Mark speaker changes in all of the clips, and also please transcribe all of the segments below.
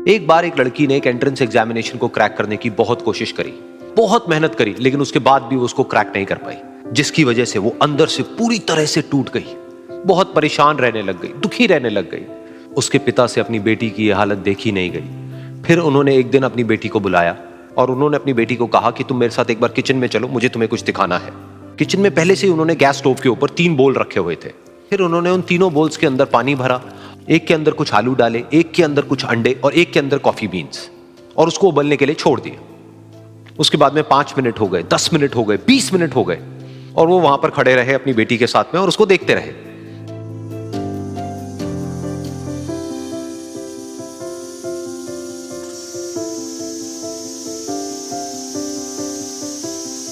Speaker 1: एक बार एक लड़की ने एक एंट्रेंस एग्जामिनेशन को क्रैक करने की बहुत कोशिश करी, बहुत मेहनत करी, लेकिन उसके बाद भी वो उसको क्रैक नहीं कर पाई, जिसकी वजह से वो अंदर से पूरी तरह से टूट गई, बहुत परेशान रहने लग गई, दुखी रहने लग गई। उसके पिता से अपनी बेटी की यह हालत देखी नहीं गई। फिर उन्होंने एक दिन अपनी बेटी को बुलाया और उन्होंने अपनी बेटी को कहा कि तुम मेरे साथ एक बार किचन में चलो, मुझे तुम्हें कुछ दिखाना है। किचन में पहले से ही उन्होंने गैस स्टोव के ऊपर 3 बोल रखे हुए थे। फिर उन्होंने उन तीनों बोल्स के अंदर पानी भरा, एक के अंदर कुछ आलू डाले, एक के अंदर कुछ अंडे और एक के अंदर कॉफी बीन्स, और उसको उबलने के लिए छोड़ दिया। उसके बाद में 5 मिनट हो गए, 10 मिनट हो गए, 20 मिनट हो गए, और वो वहां पर खड़े रहे अपनी बेटी के साथ में और उसको देखते रहे।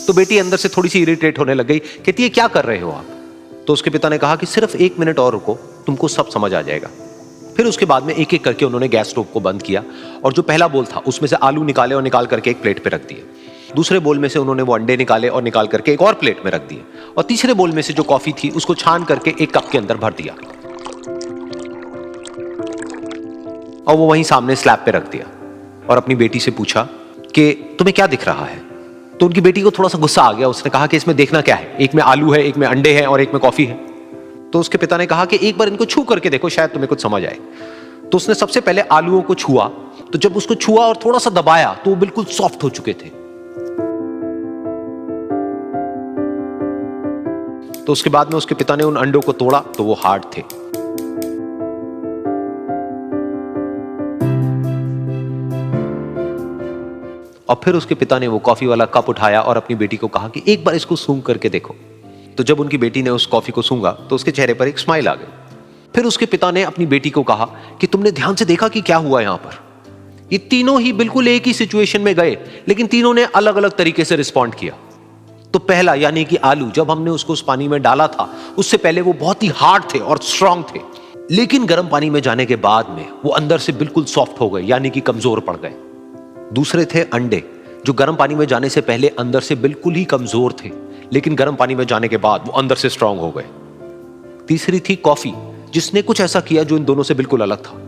Speaker 1: तो बेटी अंदर से थोड़ी सी इरिटेट होने लग गई, कहती है क्या कर रहे हो आप? तो उसके पिता ने कहा कि सिर्फ 1 मिनट और रुको, तुमको सब समझ आ जाएगा। फिर उसके बाद में एक एक करके उन्होंने गैस स्टोव को बंद किया और जो पहला बोल था उसमें से आलू निकाले और निकाल करके एक प्लेट पे रख दिए। दूसरे बोल में से उन्होंने वो अंडे निकाले और निकाल करके एक और प्लेट में रख दिए, और तीसरे बोल में से जो कॉफी थी उसको छान करके एक कप के अंदर भर दिया और वो वहीं सामने स्लैब पे रख दिया और अपनी बेटी से पूछा कि तुम्हें क्या दिख रहा है? तो उनकी बेटी को थोड़ा सा गुस्सा आ गया। उसने कहा कि इसमें देखना क्या है, एक में आलू है, एक में अंडे हैं और एक में कॉफी है। तो उसके पिता ने कहा कि एक बार इनको छू करके देखो, शायद तुम्हें कुछ समझ आए। तो उसने सबसे पहले आलूओं को छुआ, तो जब उसको छुआ और थोड़ा सा दबाया तो वो बिल्कुल सॉफ्ट हो चुके थे। तो उसके बाद में उसके पिता ने उन अंडों को तोड़ा तो वो हार्ड थे। और फिर उसके पिता ने वो कॉफी वाला कप उठाया और अपनी बेटी को कहा कि एक बार इसको सूंघ करके देखो। तो जब उनकी बेटी ने उस कॉफी को सूंघा तो उसके चेहरे पर एक स्माइल आ गई। फिर उसके पिता ने अपनी बेटी को कहा कि तुमने ध्यान से देखा कि क्या हुआ यहां पर? ये तीनों ही बिल्कुल एक ही सिचुएशन में गए, लेकिन तीनों ने अलग अलग तरीके से रिस्पॉन्ड किया। तो पहला यानी कि आलू, जब हमने उसको उस पानी में डाला था उससे पहले वो बहुत ही हार्ड थे और स्ट्रांग थे, लेकिन गर्म पानी में जाने के बाद में वो अंदर से बिल्कुल सॉफ्ट हो गए, यानी कि कमजोर पड़ गए। दूसरे थे अंडे, जो गर्म पानी में जाने से पहले अंदर से बिल्कुल ही कमजोर थे, लेकिन गर्म पानी में जाने के बाद वो अंदर से स्ट्रांग हो गए। तीसरी थी कॉफी, जिसने कुछ ऐसा किया जो इन दोनों से बिल्कुल अलग था,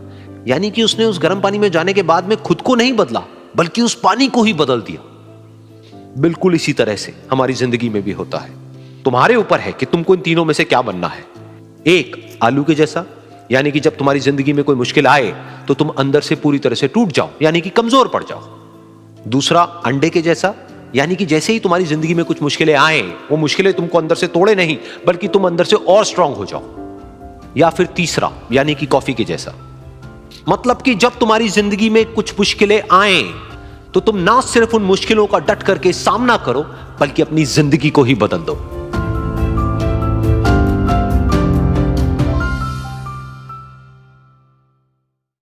Speaker 1: यानी कि उसने उस गर्म पानी में जाने के बाद में खुद को नहीं बदला, बल्कि उस पानी को ही बदल दिया। बिल्कुल इसी तरह से हमारी जिंदगी में भी होता है। तुम्हारे ऊपर है कि तुमको इन तीनों में से क्या बनना है। एक, आलू के जैसा, यानी कि जब तुम्हारी जिंदगी में कोई मुश्किल आए तो तुम अंदर से पूरी तरह से टूट जाओ, यानी कि कमजोर पड़ जाओ। दूसरा, अंडे के जैसा, यानी कि जैसे ही तुम्हारी जिंदगी में कुछ मुश्किलें आए, वो मुश्किलें तुमको अंदर से तोड़े नहीं, बल्कि तुम अंदर से और स्ट्रांग हो जाओ। या फिर तीसरा, यानी कि कॉफी के जैसा, मतलब कि जब तुम्हारी जिंदगी में कुछ मुश्किलें आए तो तुम ना सिर्फ उन मुश्किलों का डट करके सामना करो, बल्कि अपनी जिंदगी को ही बदल दो।